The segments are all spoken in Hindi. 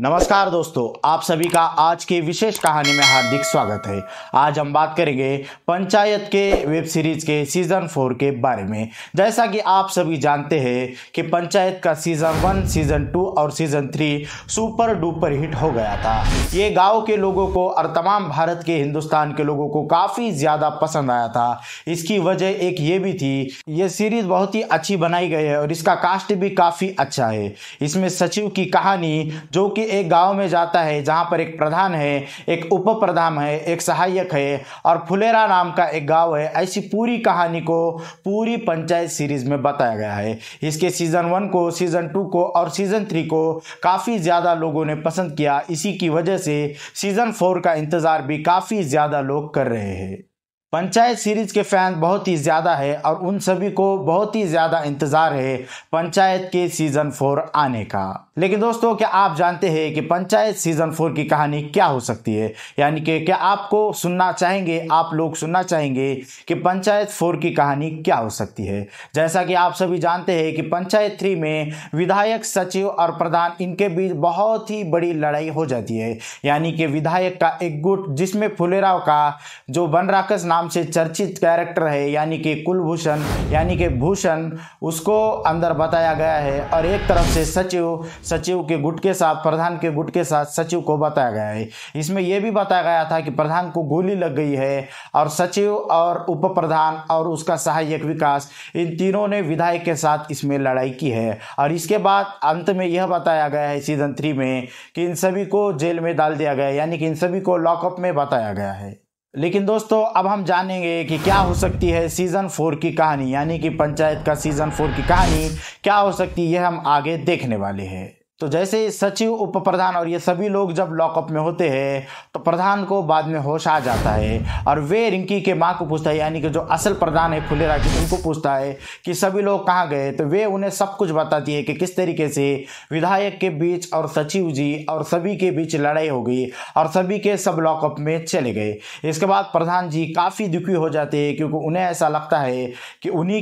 नमस्कार दोस्तों, आप सभी का आज के विशेष कहानी में हार्दिक स्वागत है। आज हम बात करेंगे पंचायत के वेब सीरीज के सीजन 4 के बारे में। जैसा कि आप सभी जानते हैं कि पंचायत का सीजन 1, सीजन 2 और सीजन 3 सुपर डुपर हिट हो गया था। ये गांव के लोगों को और तमाम भारत के हिंदुस्तान के लोगों को काफ़ी ज़्यादा पसंद आया था। इसकी वजह एक ये भी थी, ये सीरीज बहुत ही अच्छी बनाई गई है और इसका कास्ट भी काफ़ी अच्छा है। इसमें सचिव की कहानी, जो कि एक गांव में जाता है जहां पर एक प्रधान है, एक उप प्रधान है, एक सहायक है और फुलेरा नाम का एक गांव है, ऐसी पूरी कहानी को पूरी पंचायत सीरीज में बताया गया है। इसके सीजन 1 को, सीजन 2 को और सीजन 3 को काफ़ी ज़्यादा लोगों ने पसंद किया। इसी की वजह से सीजन 4 का इंतज़ार भी काफ़ी ज़्यादा लोग कर रहे हैं। पंचायत सीरीज के फैन बहुत ही ज़्यादा है और उन सभी को बहुत ही ज़्यादा इंतज़ार है पंचायत के सीज़न 4 आने का। लेकिन दोस्तों, क्या आप जानते हैं कि पंचायत सीज़न 4 की कहानी क्या हो सकती है? यानी कि क्या आपको सुनना चाहेंगे, आप लोग सुनना चाहेंगे कि पंचायत 4 की कहानी क्या हो सकती है? जैसा कि आप सभी जानते हैं कि पंचायत 3 में विधायक, सचिव और प्रधान, इनके बीच बहुत ही बड़ी लड़ाई हो जाती है। यानी कि विधायक का एक गुट, जिसमें फुलेराव का जो बनराकस नाम से चर्चित कैरेक्टर है, यानी कि कुलभूषण यानी कि भूषण, उसको अंदर बताया गया है। और एक तरफ से सचिव के गुट के साथ, प्रधान के गुट के साथ सचिव को बताया गया है। इसमें यह भी बताया गया था कि प्रधान को गोली लग गई है और सचिव और उप प्रधान और उसका सहायक विकास, इन तीनों ने विधायक के साथ इसमें लड़ाई की है। और इसके बाद अंत में यह बताया गया है सीजन 3 में कि इन सभी को जेल में डाल दिया गया है, यानी कि इन सभी को लॉकअप में बताया गया है। लेकिन दोस्तों, अब हम जानेंगे कि क्या हो सकती है सीजन 4 की कहानी, यानी कि पंचायत का सीजन 4 की कहानी क्या हो सकती है, हम आगे देखने वाले हैं। तो जैसे सचिव, उप प्रधान और ये सभी लोग जब लॉकअप में होते हैं तो प्रधान को बाद में होश आ जाता है और वे रिंकी के माँ को पूछता है, यानी कि जो असल प्रधान है फुलेरा की, उनको पूछता है कि सभी लोग कहाँ गए। तो वे उन्हें सब कुछ बताती है कि किस तरीके से विधायक के बीच और सचिव जी और सभी के बीच लड़ाई हो गई और सभी के सब लॉकअप में चले गए। इसके बाद प्रधान जी काफ़ी दुखी हो जाते हैं, क्योंकि उन्हें ऐसा लगता है कि उन्हीं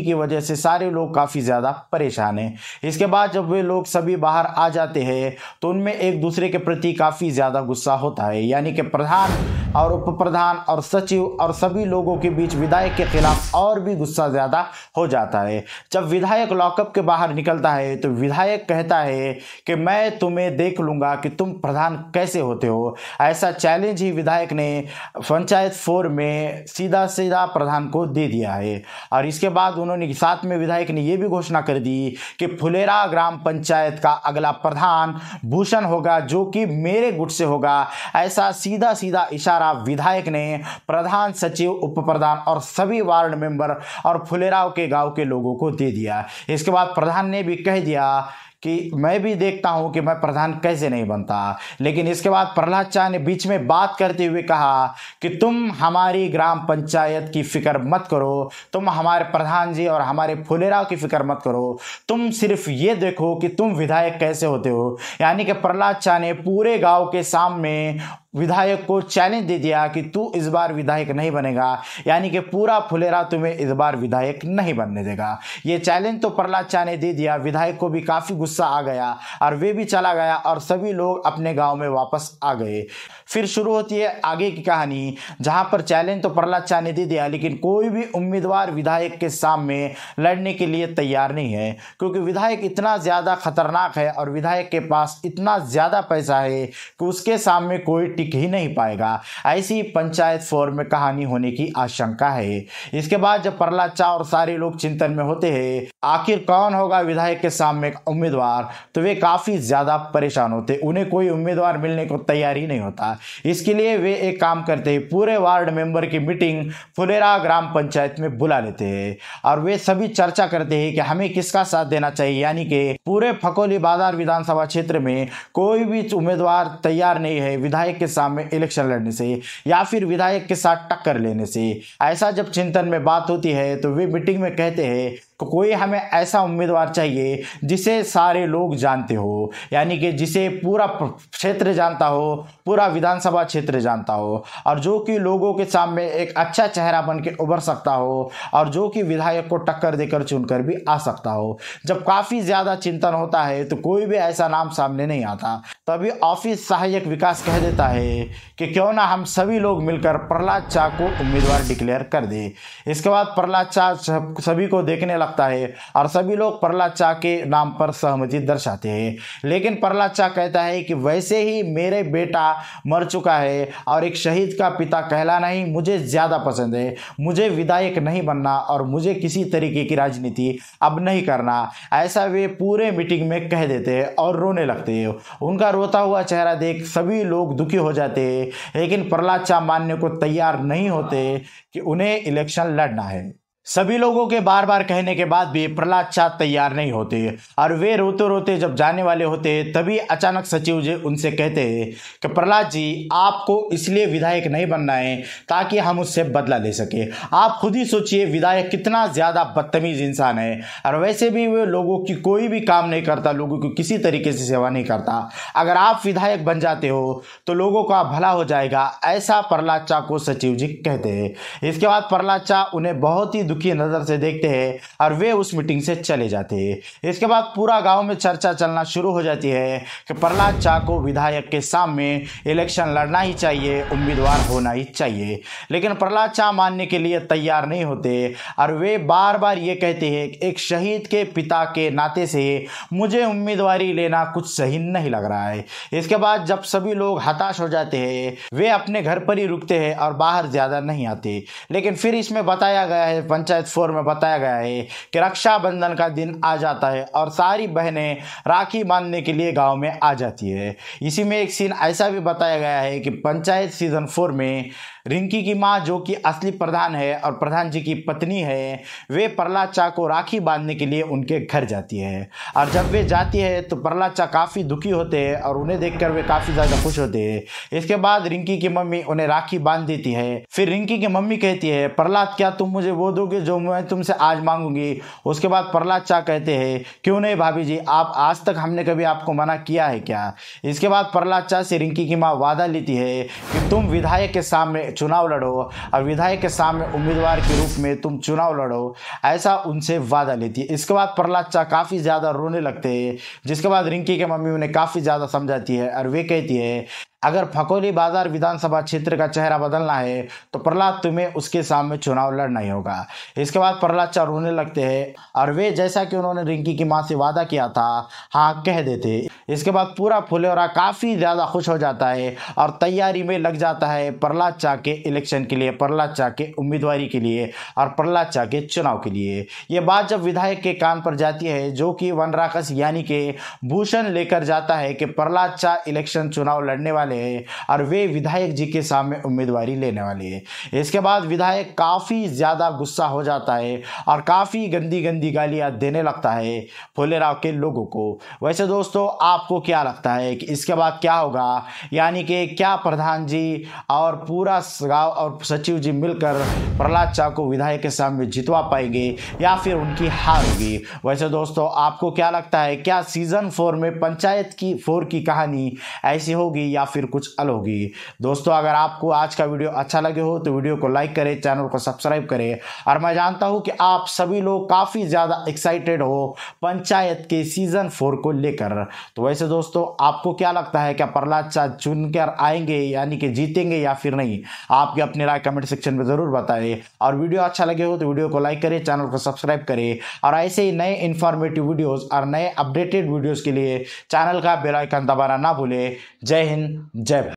की वजह से सारे लोग काफ़ी ज़्यादा परेशान हैं। इसके बाद जब वे लोग सभी बाहर आ जाते हैं तो उनमें एक दूसरे के प्रति काफ़ी ज़्यादा गुस्सा होता है, यानी कि प्रधान और उप प्रधान और सचिव और सभी लोगों के बीच विधायक के खिलाफ और भी गुस्सा ज़्यादा हो जाता है। जब विधायक लॉकअप के बाहर निकलता है तो विधायक कहता है कि मैं तुम्हें देख लूँगा कि तुम प्रधान कैसे होते हो। ऐसा चैलेंज ही विधायक ने पंचायत 4 में सीधा सीधा प्रधान को दे दिया है। और इसके बाद उन्होंने साथ में विधायक ने यह भी घोषणा कर दी कि फुलेरा ग्राम पंचायत का अगला प्रधान भूषण होगा, जो कि मेरे गुट से होगा। ऐसा सीधा सीधा इशारा विधायक ने प्रधान, सचिव, उप प्रधान और सभी वार्ड मेंबर और फुलेराव के गांव के लोगों को दे दिया। इसके बाद प्रधान ने भी कह दिया कि मैं भी देखता हूं कि मैं प्रधान कैसे नहीं बनता। लेकिन इसके बाद प्रहलाद चा ने बीच में बात करते हुए कहा कि तुम हमारी ग्राम पंचायत की फिक्र मत करो, तुम हमारे प्रधान जी और हमारे फुलेराव की फिक्र मत करो, तुम सिर्फ ये देखो कि तुम विधायक कैसे होते हो। यानी कि प्रहलाद चा ने पूरे गांव के सामने विधायक को चैलेंज दे दिया कि तू इस बार विधायक नहीं बनेगा, यानी कि पूरा फुलेरा तुम्हें इस बार विधायक नहीं बनने देगा। ये चैलेंज तो प्रहलाद चा ने दे दिया। विधायक को भी काफ़ी गुस्सा आ गया और वे भी चला गया और सभी लोग अपने गांव में वापस आ गए। फिर शुरू होती है आगे की कहानी, जहां पर चैलेंज तो प्रहलाद चा ने दे दिया, लेकिन कोई भी उम्मीदवार विधायक के सामने लड़ने के लिए तैयार नहीं है, क्योंकि विधायक इतना ज़्यादा खतरनाक है और विधायक के पास इतना ज़्यादा पैसा है कि उसके सामने कोई टिक ही नहीं पाएगा। ऐसी पंचायत 4 में कहानी होने की आशंका है। इसके बाद जब प्रहलाद चा और सारे लोग चिंतन में होते हैं आखिर कौन होगा विधायक के सामने उम्मीदवार, तो वे काफ़ी ज़्यादा परेशान होते। उन्हें कोई उम्मीदवार मिलने को तैयार ही नहीं होता। इसके लिए वे एक काम करते हैं, पूरे वार्ड मेंबर की मीटिंग फुलेरा ग्राम पंचायत में बुला लेते हैं और वे सभी चर्चा करते हैं कि हमें किसका साथ देना चाहिए। यानी कि पूरे फकोली बाजार विधानसभा क्षेत्र में कोई भी उम्मीदवार तैयार नहीं है विधायक के सामने इलेक्शन लड़ने से या फिर विधायक के साथ टक्कर लेने से। ऐसा जब चिंतन में बात होती है तो वे मीटिंग में कहते हैं तो कोई हमें ऐसा उम्मीदवार चाहिए जिसे सारे लोग जानते हो, यानी कि जिसे पूरा क्षेत्र जानता हो, पूरा विधानसभा क्षेत्र जानता हो, और जो कि लोगों के सामने एक अच्छा चेहरा बन के उभर सकता हो, और जो कि विधायक को टक्कर देकर चुनकर भी आ सकता हो। जब काफी ज्यादा चिंतन होता है तो कोई भी ऐसा नाम सामने नहीं आता, तभी ऑफिस सहायक विकास कह देता है कि क्यों ना हम सभी लोग मिलकर प्रहलाद चा को उम्मीदवार डिक्लेयर कर दे। इसके बाद प्रहलाद चा सभी को देखने लगता है और सभी लोग प्रहलाद चा के नाम पर सहमति दर्शाते हैं। लेकिन प्रहलाद चा कहता है कि वैसे ही मेरे बेटा मर चुका है और एक शहीद का पिता कहलाना ही मुझे ज्यादा पसंद है, मुझे विधायक नहीं बनना और मुझे किसी तरीके की राजनीति अब नहीं करना, ऐसा वे पूरे मीटिंग में कह देते हैं और रोने लगते हैं। उनका रोता हुआ चेहरा देख सभी लोग दुखी हो जाते हैं, लेकिन प्रहलाद चा मानने को तैयार नहीं होते कि उन्हें इलेक्शन लड़ना है। सभी लोगों के बार बार कहने के बाद भी प्रहलाद चा तैयार नहीं होते और वे रोते रोते जब जाने वाले होते तभी अचानक सचिव जी उनसे कहते हैं कि प्रहलाद जी, आपको इसलिए विधायक नहीं बनना है ताकि हम उससे बदला ले सके। आप खुद ही सोचिए विधायक कितना ज्यादा बदतमीज इंसान है, और वैसे भी वो लोगों की कोई भी काम नहीं करता, लोगों की किसी तरीके से सेवा नहीं करता। अगर आप विधायक बन जाते हो तो लोगों का भला हो जाएगा, ऐसा प्रहलाद चा को सचिव जी कहते हैं। इसके बाद प्रहलाद चा उन्हें बहुत ही दुखी नजर से देखते हैं और वे उस मीटिंग से चले जाते हैं। इसके बाद पूरा गांव में चर्चा चलना शुरू हो जाती है कि प्रहलाद चा को विधायक के सामने इलेक्शन लड़ना ही चाहिए, उम्मीदवार होना ही चाहिए। लेकिन प्रहलाद चा मानने के लिए तैयार नहीं होते और वे बार बार ये कहते हैं कि एक शहीद के पिता के नाते से मुझे उम्मीदवारी लेना कुछ सही नहीं लग रहा है। इसके बाद जब सभी लोग हताश हो जाते हैं, वे अपने घर पर ही रुकते हैं और बाहर ज्यादा नहीं आते। लेकिन फिर इसमें बताया गया है, पंचायत 4 में बताया गया है कि रक्षाबंधन का दिन आ जाता है और सारी बहनें राखी बांधने के लिए गांव में आ जाती है। इसी में एक सीन ऐसा भी बताया गया है कि पंचायत सीजन 4 में रिंकी की माँ, जो कि असली प्रधान है और प्रधान जी की पत्नी है, वे प्रहलाद चा को राखी बांधने के लिए उनके घर जाती है। और जब वे जाती है तो प्रहलाद चा काफ़ी दुखी होते हैं और उन्हें देखकर वे काफ़ी ज़्यादा खुश होते हैं। इसके बाद रिंकी की मम्मी उन्हें राखी बांध देती है। फिर रिंकी की मम्मी कहती है, प्रहलाद क्या तुम मुझे वो दोगे जो मैं तुमसे आज मांगूंगी? उसके बाद प्रहलाद चा कहते हैं, क्यों नहीं भाभी जी, आप आज तक हमने कभी आपको मना किया है क्या? इसके बाद प्रहलाद चा से रिंकी की माँ वादा लेती है कि तुम विधायक के सामने चुनाव लड़ो और विधायक के सामने उम्मीदवार के रूप में तुम चुनाव लड़ो, ऐसा उनसे वादा लेती है। इसके बाद प्रहलाद चा काफ़ी ज़्यादा रोने लगते हैं, जिसके बाद रिंकी के मम्मी उन्हें काफ़ी ज़्यादा समझाती है और वे कहती है, अगर फकोली बाजार विधानसभा क्षेत्र का चेहरा बदलना है तो प्रहलाद तुम्हें उसके सामने चुनाव लड़ना ही होगा। इसके बाद प्रहलाद चा रोने लगते हैं और वे जैसा कि उन्होंने रिंकी की माँ से वादा किया था, हाँ कह देते। इसके बाद पूरा फुलेरा काफ़ी ज़्यादा खुश हो जाता है और तैयारी में लग जाता है प्रहलाद चा के इलेक्शन के लिए, प्रहलाद चा के उम्मीदवारी के लिए और प्रहलाद चा के चुनाव के लिए। ये बात जब विधायक के कान पर जाती है, जो कि वनराकस यानी कि भूषण लेकर जाता है कि प्रहलाद चा इलेक्शन चुनाव लड़ने वाले और वे विधायक जी के सामने उम्मीदवारी लेने वाली है। इसके बाद विधायक काफी ज्यादा गुस्सा हो जाता है और काफी गंदी गंदी गालियां देने लगता है फुलेराव के लोगों को। वैसे दोस्तों, आपको क्या लगता है कि इसके बाद क्या होगा? यानी कि क्या प्रधान जी और पूरा गांव और सचिव जी मिलकर प्रहलाद चा को विधायक के सामने जितवा पाएंगे या फिर उनकी हार होगी? वैसे दोस्तों, आपको क्या लगता है, क्या सीजन 4 में पंचायत की 4 की कहानी ऐसी होगी या फिर कुछ अलग होगी? दोस्तों, अगर आपको आज का वीडियो अच्छा लगे हो तो वीडियो को लाइक करें, चैनल को सब्सक्राइब करें। और मैं जानता हूं कि आप सभी लोग काफी ज्यादा एक्साइटेड हो पंचायत के सीजन 4 को लेकर। तो वैसे दोस्तों, आपको क्या लगता है, क्या प्रहलाद चा चुनकर आएंगे यानी कि जीतेंगे या फिर नहीं? आपकी अपनी राय कमेंट सेक्शन में जरूर बताएं। और वीडियो अच्छा लगे हो तो वीडियो को लाइक करें, चैनल को सब्सक्राइब करें और ऐसे ही नए इंफॉर्मेटिव वीडियोस और नए अपडेटेड वीडियोस के लिए चैनल का बेल आइकन दबाना ना भूलें। जय हिंद, जय भारत।